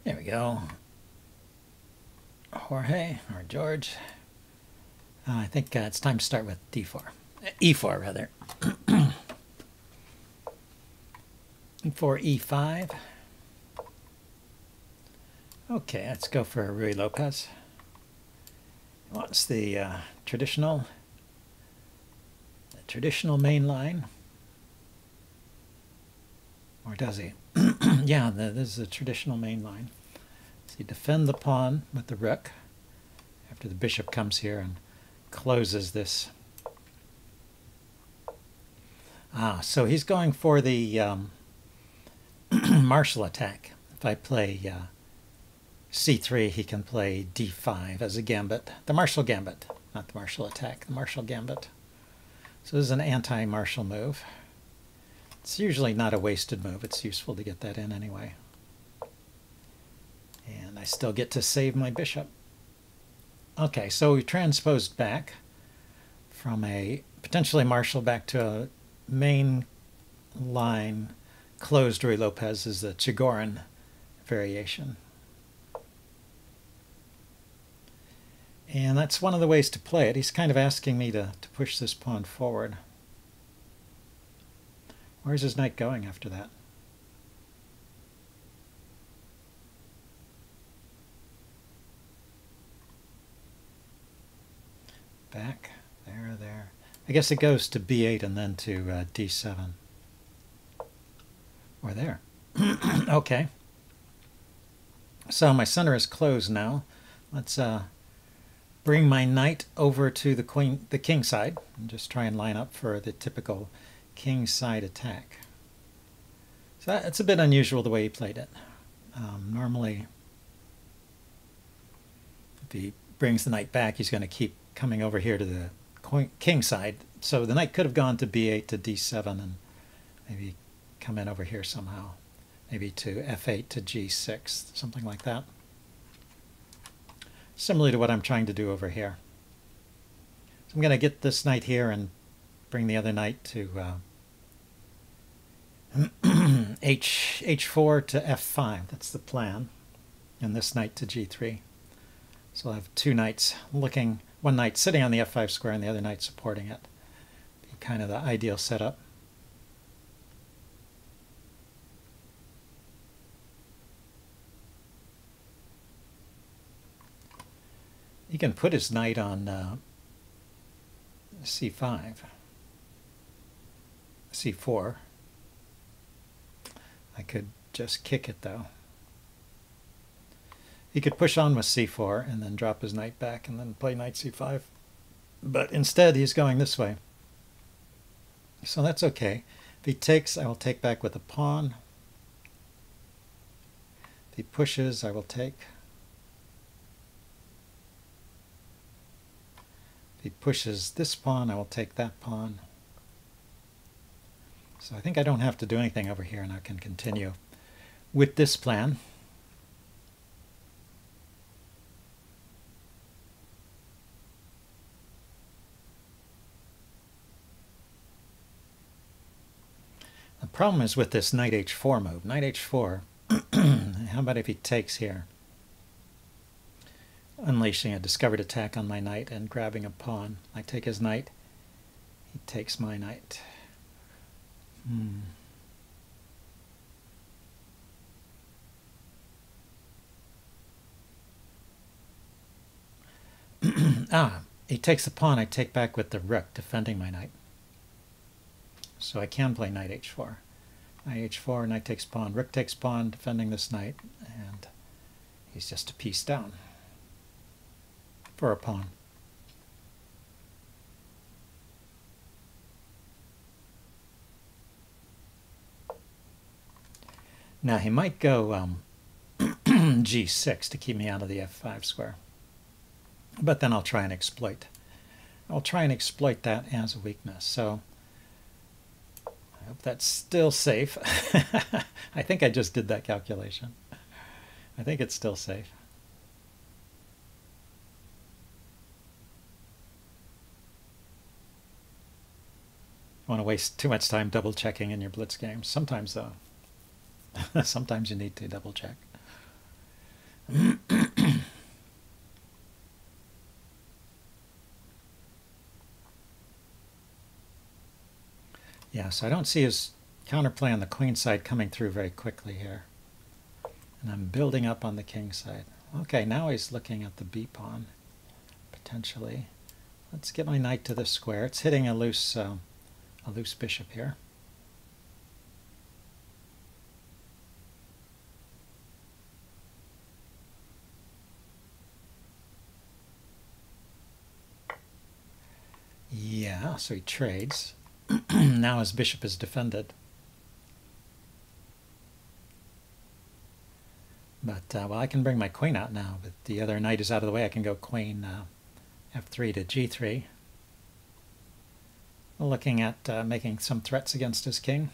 There we go. Jorge, or George. I think it's time to start with D4. E4, rather. E4, E5. Okay, let's go for Ruy Lopez. He wants the traditional main line. Or does he? Yeah, this is a traditional main line. So you defend the pawn with the rook after the bishop comes here and closes this. So he's going for the martial attack. If I play c3, he can play d5 as a gambit. The martial gambit, not the martial attack, the martial gambit. So this is an anti-martial move. It's usually not a wasted move. It's useful to get that in anyway. And I still get to save my bishop. Okay, so we transposed back from a potentially martial back to a main line. Closed Ruy Lopez is the Chigorin variation. And that's one of the ways to play it. He's kind of asking me to push this pawn forward. Where's his knight going after that? Back, there. I guess it goes to b8 and then to d7. Or there. Okay. So my center is closed now. Let's bring my knight over to the kingside and just try and line up for the typical kingside attack. So it's a bit unusual the way he played it. Normally, if he brings the knight back, he's going to keep coming over here to the kingside. So the knight could have gone to b8 to d7 and maybe come in over here somehow. Maybe to f8 to g6, something like that. Similar to what I'm trying to do over here. So I'm going to get this knight here and bring the other knight to h4 to f5. That's the plan. And this knight to g3. So I'll have two knights looking, one knight sitting on the f5 square and the other knight supporting it. Be kind of the ideal setup. He can put his knight on c5, c4. I could just kick it though. He could push on with c4 and then drop his knight back and then play knight c5. But instead he's going this way. So that's okay. If he takes, I will take back with a pawn. If he pushes, I will take. If he pushes this pawn, I will take that pawn. So I think I don't have to do anything over here and I can continue with this plan. The problem is with this knight h4 move. Knight h4, how about if he takes here? Unleashing a discovered attack on my knight and grabbing a pawn. I take his knight, he takes my knight. He takes the pawn, I take back with the rook, defending my knight. So I can play knight h4. Knight h4, knight takes pawn, rook takes pawn, defending this knight, and he's just a piece down for a pawn. Now he might go g6 to keep me out of the f5 square. But then I'll try and exploit. I'll try and exploit that as a weakness. So I hope that's still safe. I think I just did that calculation. I think it's still safe. I want to waste too much time double checking in your Blitz games. Sometimes though, sometimes you need to double check. Yeah, so I don't see his counterplay on the queen side coming through very quickly here. And I'm building up on the king side. Okay, now he's looking at the b pawn, potentially. Let's get my knight to the square. It's hitting a loose bishop here. Yeah, so he trades. Now his bishop is defended. But, well, I can bring my queen out now, but the other knight is out of the way. I can go queen f3 to g3. Looking at making some threats against his king.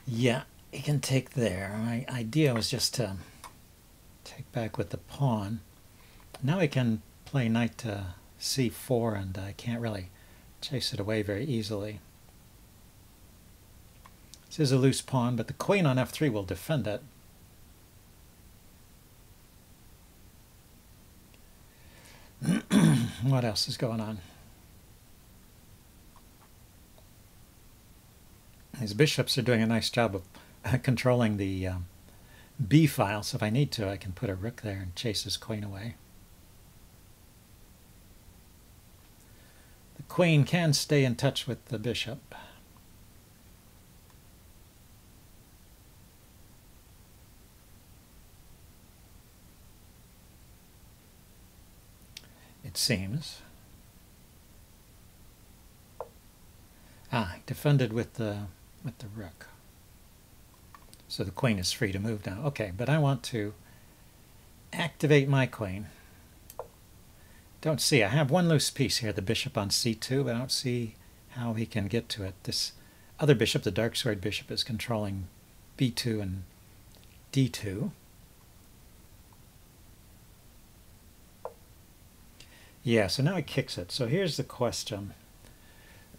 Yeah, he can take there. My idea was just to take back with the pawn. Now he can play knight to c4, and I can't really chase it away very easily. This is a loose pawn, but the queen on f3 will defend it. What else is going on? These bishops are doing a nice job of controlling the b file, so if I need to, I can put a rook there and chase his queen away. The queen can stay in touch with the bishop. It seems. Ah, defended with the rook. So the queen is free to move now. Okay, but I want to activate my queen. Don't see. I have one loose piece here, the bishop on c2, but I don't see how he can get to it. This other bishop, the dark squared bishop, is controlling b2 and d2. Yeah, so now he kicks it. So here's the question.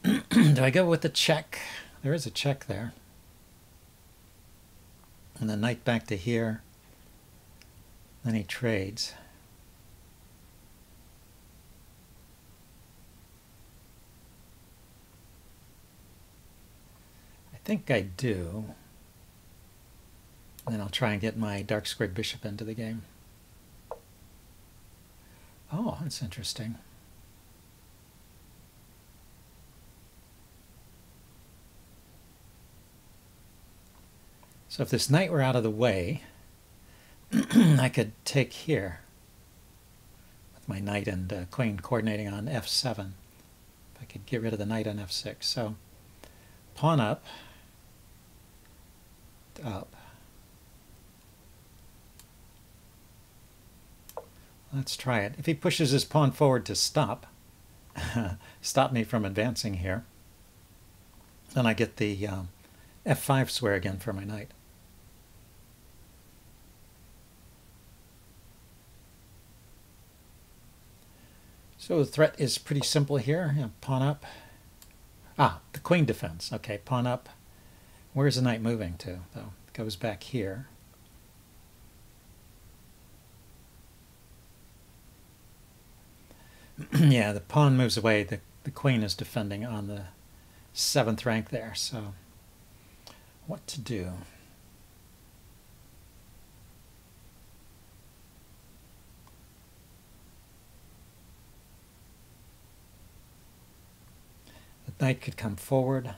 Do I go with the check? There is a check there. And the knight back to here. Then he trades. I think I do. And then I'll try and get my dark squared bishop into the game. Oh, that's interesting. So if this knight were out of the way, I could take here with my knight and queen coordinating on f7. If I could get rid of the knight on f6. So pawn up, up. Let's try it. If he pushes his pawn forward to stop me from advancing here, then I get the f5 square again for my knight. So the threat is pretty simple here. Yeah, pawn up. Ah, the queen defends. Okay, pawn up. Where's the knight moving to, though? It goes back here. Yeah, the pawn moves away. The queen is defending on the 7th rank there. So what to do? The knight could come forward.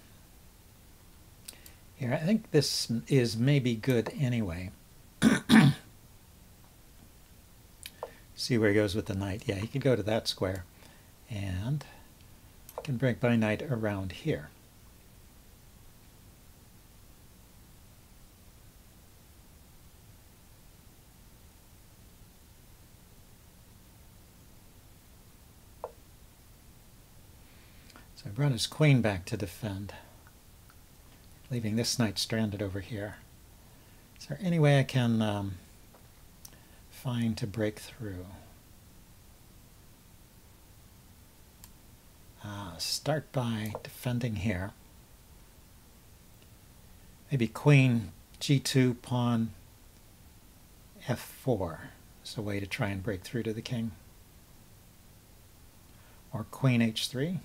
Here, I think this is maybe good anyway. See where he goes with the knight. Yeah, he could go to that square. And I can bring my knight around here. So I brought his queen back to defend, leaving this knight stranded over here. Is there any way I can find to break through? Start by defending here. Maybe queen g2, pawn f4 is a way to try and break through to the king. Or queen h3.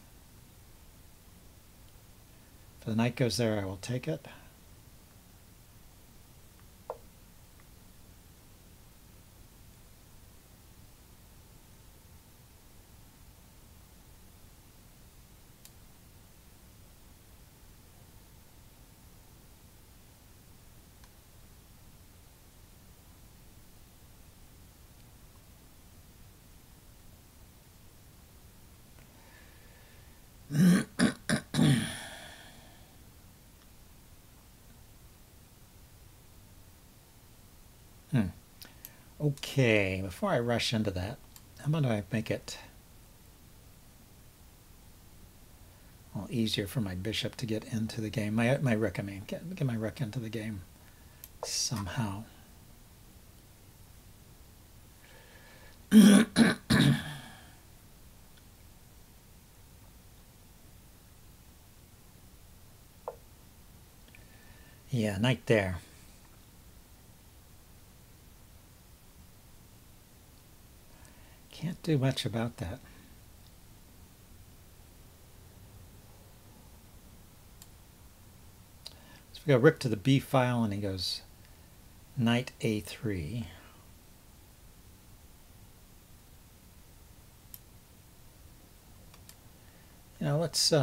If the knight goes there, I will take it. Okay, before I rush into that, how about I make it easier for my bishop to get into the game? My rook, I mean, get my rook into the game somehow. Yeah, knight there. Can't do much about that. So we go rook to the b file, and he goes knight a3. You know, let's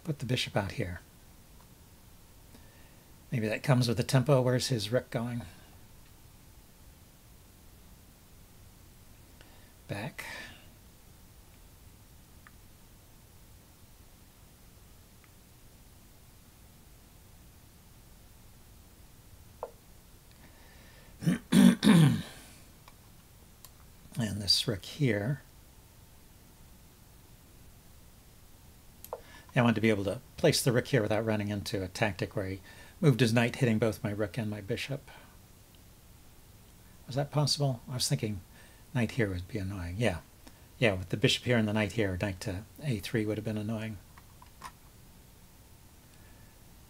put the bishop out here. Maybe that comes with the tempo. Where's his rook going? Back. And this rook here. I wanted to be able to place the rook here without running into a tactic where he moved his knight, hitting both my rook and my bishop. Was that possible? I was thinking knight here would be annoying. Yeah, with the bishop here and the knight here, knight to a3 would have been annoying.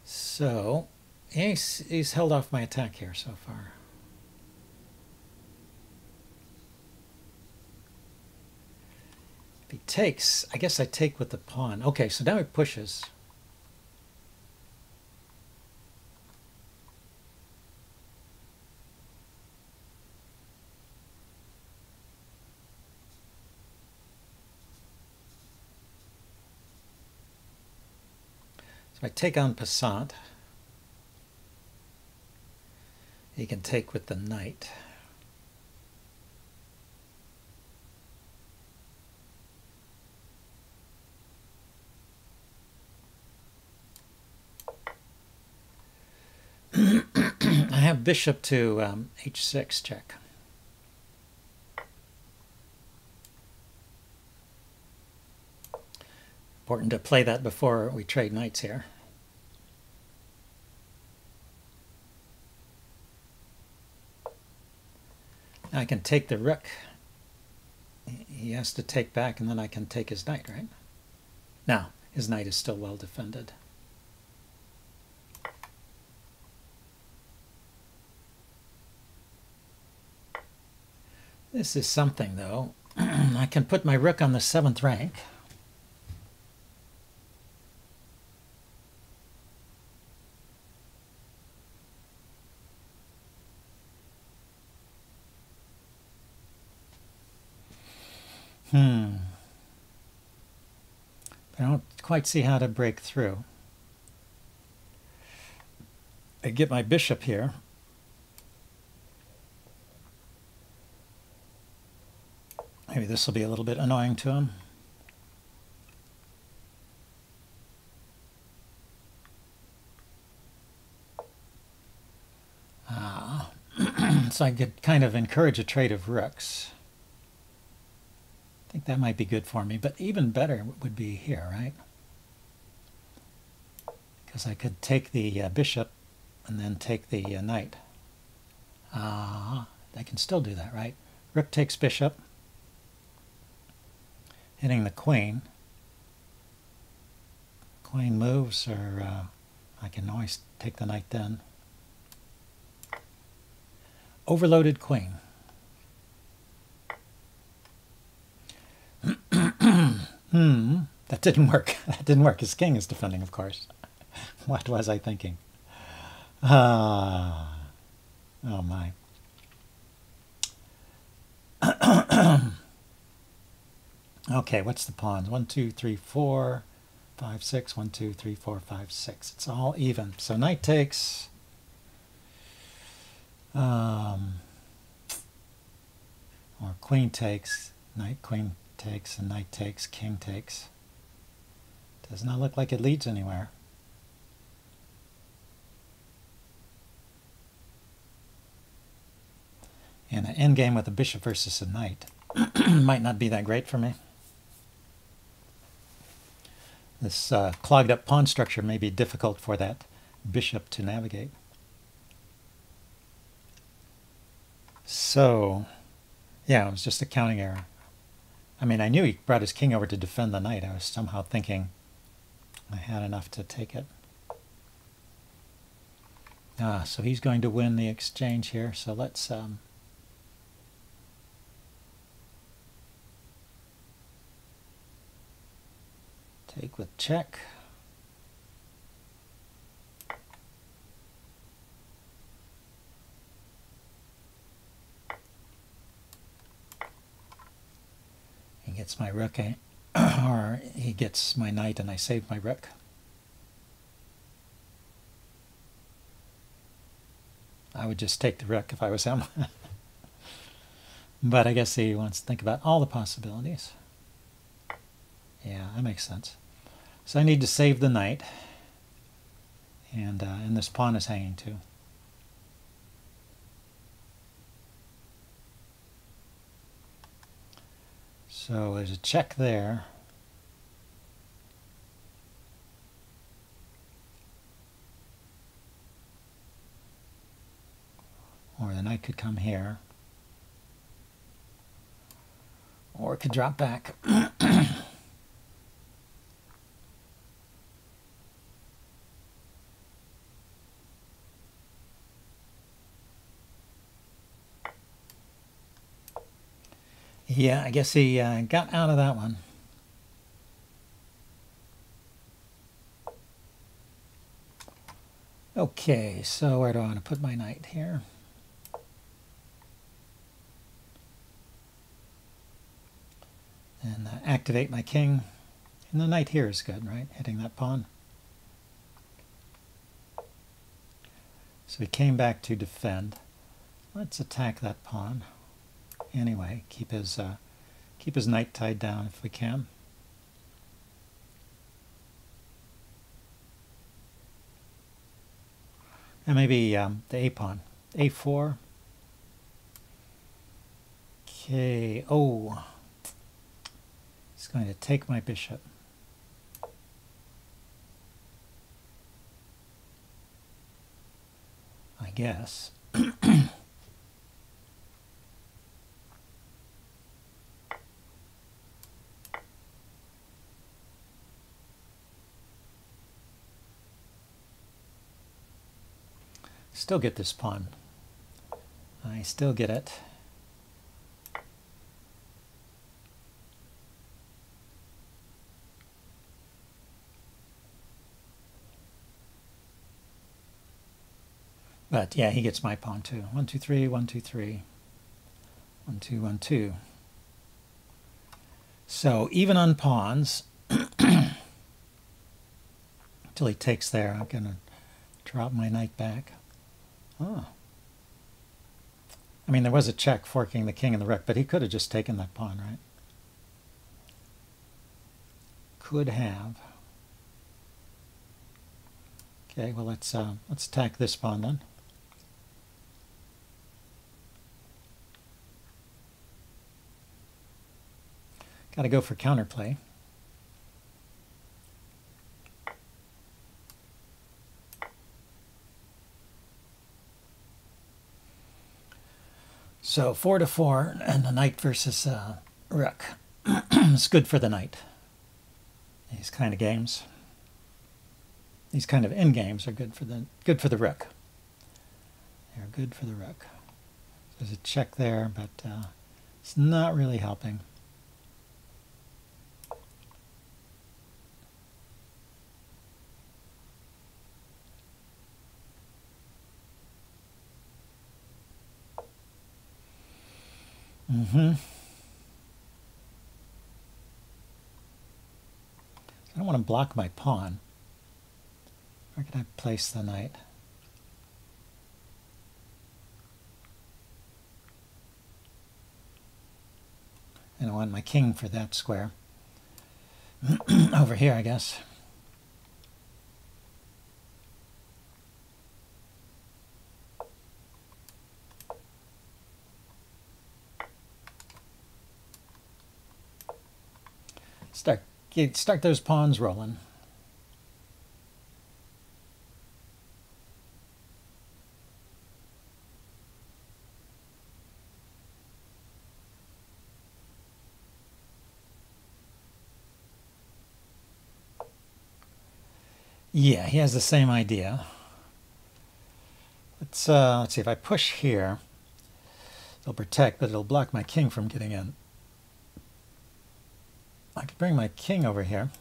So he's held off my attack here so far. If he takes, I guess I take with the pawn. Okay, so now he pushes. So I take on passant. He can take with the knight. I have bishop to h6 check. Important to play that before we trade knights here. Now I can take the rook. He has to take back, and then I can take his knight, right? Now, his knight is still well defended. This is something, though. I can put my rook on the 7th rank. I don't quite see how to break through. I get my bishop here. Maybe this will be a little bit annoying to him. So I could kind of encourage a trade of rooks. I think that might be good for me, but even better would be here, right? Because I could take the bishop and then take the knight. I can still do that, right? Rook takes bishop. hitting the queen. Queen moves, or I can always take the knight then. Overloaded queen. That didn't work. That didn't work. His king is defending, of course. What was I thinking? Oh my. Okay, what's the pawns? 1, 2, 3, 4, 5, 6. 1, 2, 3, 4, 5, 6. It's all even. So knight takes. Or queen takes. Knight, queen takes, and knight takes, king takes. Does not look like it leads anywhere. And an endgame with a bishop versus a knight might not be that great for me. This clogged up pawn structure may be difficult for that bishop to navigate. So, yeah, it was just a counting error. I mean, I knew he brought his king over to defend the knight. I was somehow thinking I had enough to take it. So he's going to win the exchange here. So let's take with check. He gets my rook, or he gets my knight and I save my rook. I would just take the rook if I was him. But I guess he wants to think about all the possibilities. Yeah, that makes sense. So I need to save the knight. And this pawn is hanging too. So there's a check there. Or the knight could come here. Or it could drop back. Yeah, I guess he got out of that one. Okay, so where do I want to put my knight here? And activate my king. And the knight here is good, right? Hitting that pawn. So he came back to defend. Let's attack that pawn. Anyway, keep his knight tied down if we can. And maybe the A pawn, A4. Okay. Oh, he's going to take my bishop. I guess. Still get this pawn. I still get it. But yeah, he gets my pawn too. 1, 2, 3, 1, 2, 3. 1, 2, 1, 2. So even on pawns, until he takes there, I'm going to drop my knight back. Oh. I mean, there was a check forking the king and the rook, but he could have just taken that pawn, right? Could have. Okay, well let's attack this pawn then. Got to go for counterplay. So 4 to 4, and the knight versus rook. It's good for the knight. These kind of games, these kind of end games are good for the rook. They're good for the rook. There's a check there, but it's not really helping. I don't want to block my pawn. Where can I place the knight? And I want my king for that square. Over here, I guess. Start those pawns rolling. Yeah, he has the same idea. Let's see, if I push here, it'll protect, but it'll block my king from getting in. I could bring my king over here.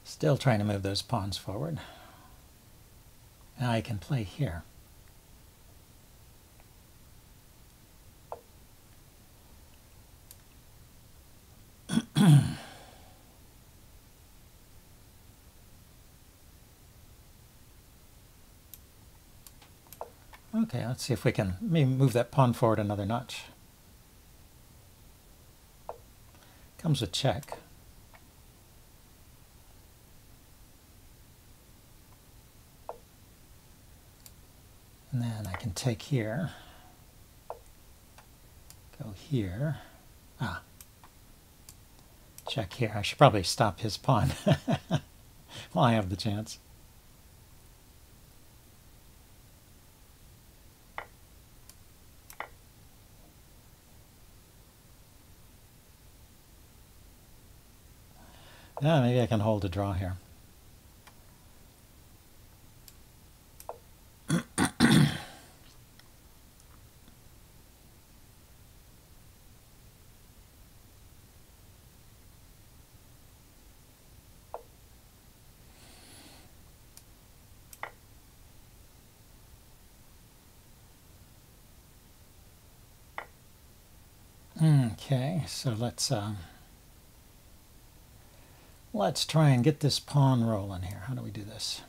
Still trying to move those pawns forward. Now I can play here. Okay, let's see if we can maybe move that pawn forward another notch. Comes a check. And then I can take here, go here, check here. I should probably stop his pawn while I have the chance. Yeah, maybe I can hold a draw here. Okay, so let's try and get this pawn rolling here. How do we do this?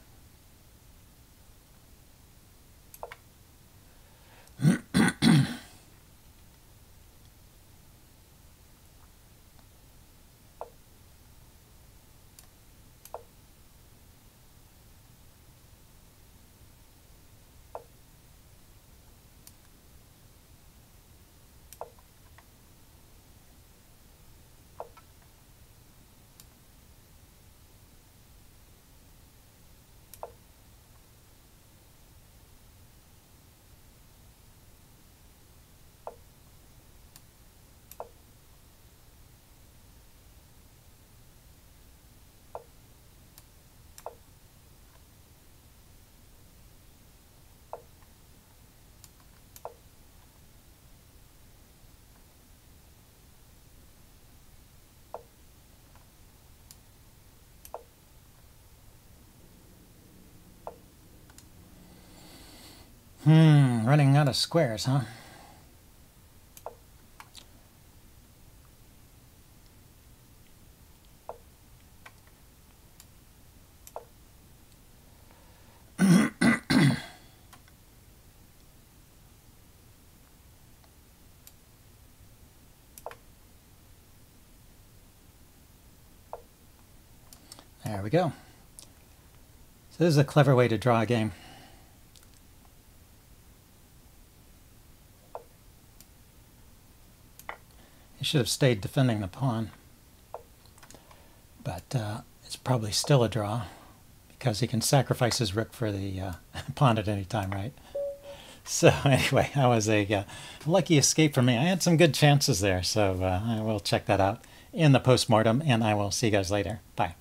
Running out of squares, huh? There we go. So this is a clever way to draw a game. He should have stayed defending the pawn. But it's probably still a draw because he can sacrifice his rook for the pawn at any time, right? So anyway, that was a lucky escape for me. I had some good chances there, so I will check that out in the postmortem, and I will see you guys later. Bye.